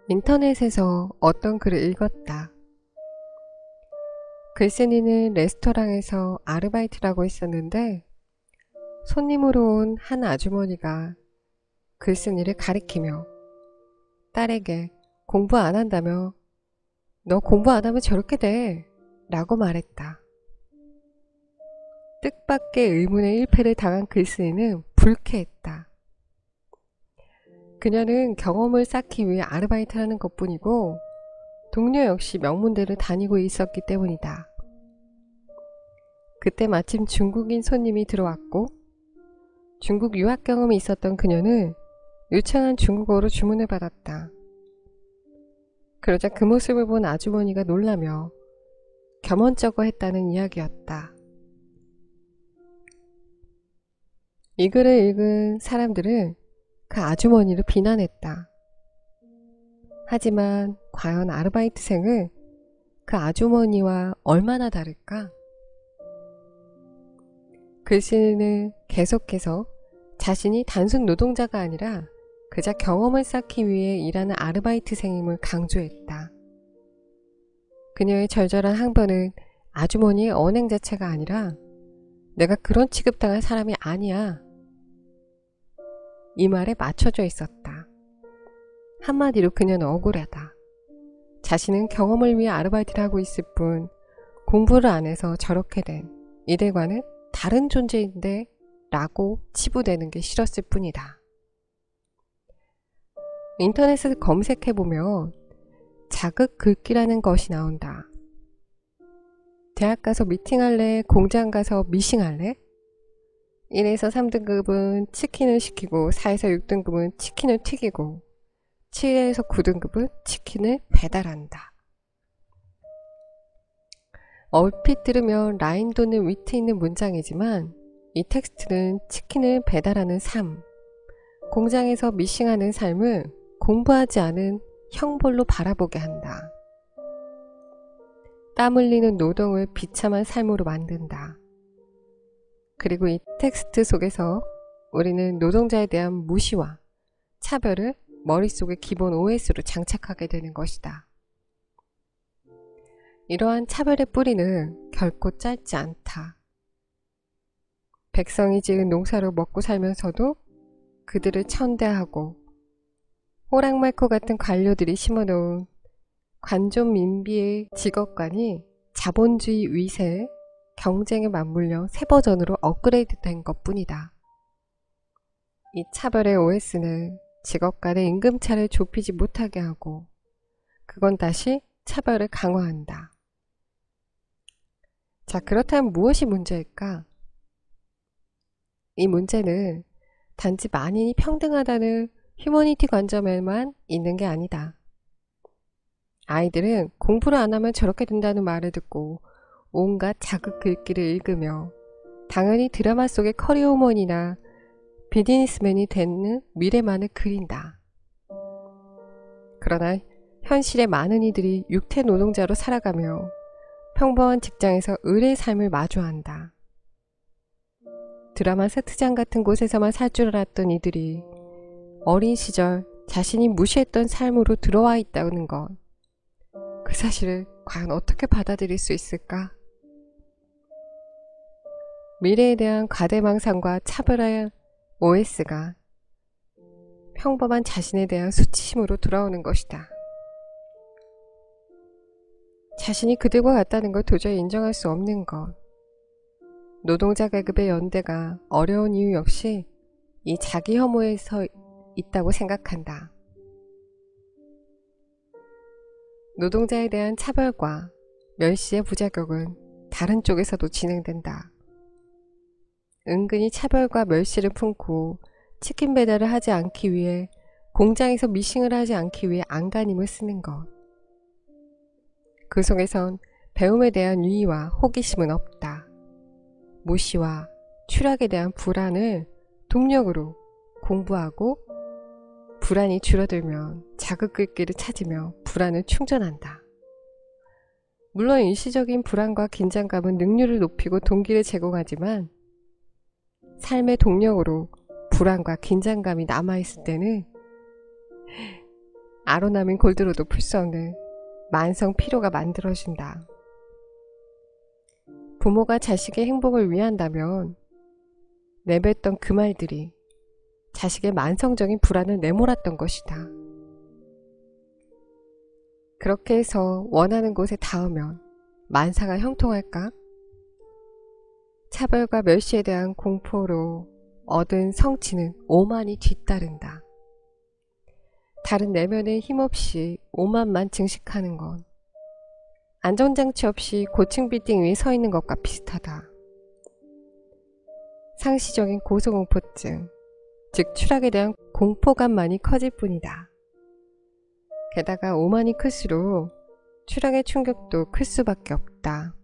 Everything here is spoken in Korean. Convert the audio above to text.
인터넷에서 어떤 글을 읽었다. 글쓴이는 레스토랑에서 아르바이트를 하고 있었는데 손님으로 온 한 아주머니가 글쓴이를 가리키며 딸에게 공부 안 한다며 너 공부 안 하면 저렇게 돼 라고 말했다. 뜻밖의 의문의 일패를 당한 글쓴이는 불쾌했다. 그녀는 경험을 쌓기 위해 아르바이트를 하는 것뿐이고 동료 역시 명문대를 다니고 있었기 때문이다. 그때 마침 중국인 손님이 들어왔고 중국 유학 경험이 있었던 그녀는 유창한 중국어로 주문을 받았다. 그러자 그 모습을 본 아주머니가 놀라며 겸언쩍어 했다는 이야기였다. 이 글을 읽은 사람들은 그 아주머니를 비난했다. 하지만 과연 아르바이트생은 그 아주머니와 얼마나 다를까? 글쓴이는 계속해서 자신이 단순 노동자가 아니라 그저 경험을 쌓기 위해 일하는 아르바이트생임을 강조했다. 그녀의 절절한 항변은 아주머니의 언행 자체가 아니라 내가 그런 취급당할 사람이 아니야. 이 말에 맞춰져 있었다. 한마디로 그녀는 억울하다. 자신은 경험을 위해 아르바이트를 하고 있을 뿐 공부를 안 해서 저렇게 된 이들과는 다른 존재인데 라고 치부되는 게 싫었을 뿐이다. 인터넷을 검색해보면 자극 글귀라는 것이 나온다. 대학 가서 미팅할래? 공장 가서 미싱할래? 1에서 3등급은 치킨을 시키고 4에서 6등급은 치킨을 튀기고 7에서 9등급은 치킨을 배달한다. 얼핏 들으면 라인 도는 위트 있는 문장이지만 이 텍스트는 치킨을 배달하는 삶, 공장에서 미싱하는 삶을 공부하지 않은 형벌로 바라보게 한다. 땀 흘리는 노동을 비참한 삶으로 만든다. 그리고 이 텍스트 속에서 우리는 노동자에 대한 무시와 차별을 머릿속에 기본 OS로 장착하게 되는 것이다. 이러한 차별의 뿌리는 결코 짧지 않다. 백성이 지은 농사로 먹고 살면서도 그들을 천대하고 호랑말코 같은 관료들이 심어놓은 관좀 민비의 직업관이 자본주의 위세에 경쟁에 맞물려 새 버전으로 업그레이드 된 것뿐이다. 이 차별의 OS는 직업 간의 임금차를 좁히지 못하게 하고 그건 다시 차별을 강화한다. 자, 그렇다면 무엇이 문제일까? 이 문제는 단지 만인이 평등하다는 휴머니티 관점에만 있는 게 아니다. 아이들은 공부를 안 하면 저렇게 된다는 말을 듣고 온갖 자극 글귀를 읽으며 당연히 드라마 속의 커리어우먼이나 비즈니스맨이 되는 미래만을 그린다. 그러나 현실의 많은 이들이 육태 노동자로 살아가며 평범한 직장에서 을의 삶을 마주한다. 드라마 세트장 같은 곳에서만 살 줄 알았던 이들이 어린 시절 자신이 무시했던 삶으로 들어와 있다는 것, 그 사실을 과연 어떻게 받아들일 수 있을까? 미래에 대한 과대망상과 차별의 OS가 평범한 자신에 대한 수치심으로 돌아오는 것이다. 자신이 그들과 같다는 걸 도저히 인정할 수 없는 것. 노동자 계급의 연대가 어려운 이유 역시 이 자기 혐오에 서 있다고 생각한다. 노동자에 대한 차별과 멸시의 부작용은 다른 쪽에서도 진행된다. 은근히 차별과 멸시를 품고 치킨 배달을 하지 않기 위해 공장에서 미싱을 하지 않기 위해 안간힘을 쓰는 것. 그 속에선 배움에 대한 유의와 호기심은 없다. 무시와 추락에 대한 불안을 동력으로 공부하고 불안이 줄어들면 자극글귀를 찾으며 불안을 충전한다. 물론 일시적인 불안과 긴장감은 능률을 높이고 동기를 제공하지만 삶의 동력으로 불안과 긴장감이 남아있을 때는 아로나민 골드로도 풀 수 없는 만성 피로가 만들어진다. 부모가 자식의 행복을 위한다면 내뱉던 그 말들이 자식의 만성적인 불안을 내몰았던 것이다. 그렇게 해서 원하는 곳에 닿으면 만사가 형통할까? 차별과 멸시에 대한 공포로 얻은 성취는 오만이 뒤따른다. 다른 내면에 힘없이 오만만 증식하는 건 안전장치 없이 고층 빌딩 위에 서 있는 것과 비슷하다. 상시적인 고소공포증, 즉 추락에 대한 공포감만이 커질 뿐이다. 게다가 오만이 클수록 추락의 충격도 클 수밖에 없다.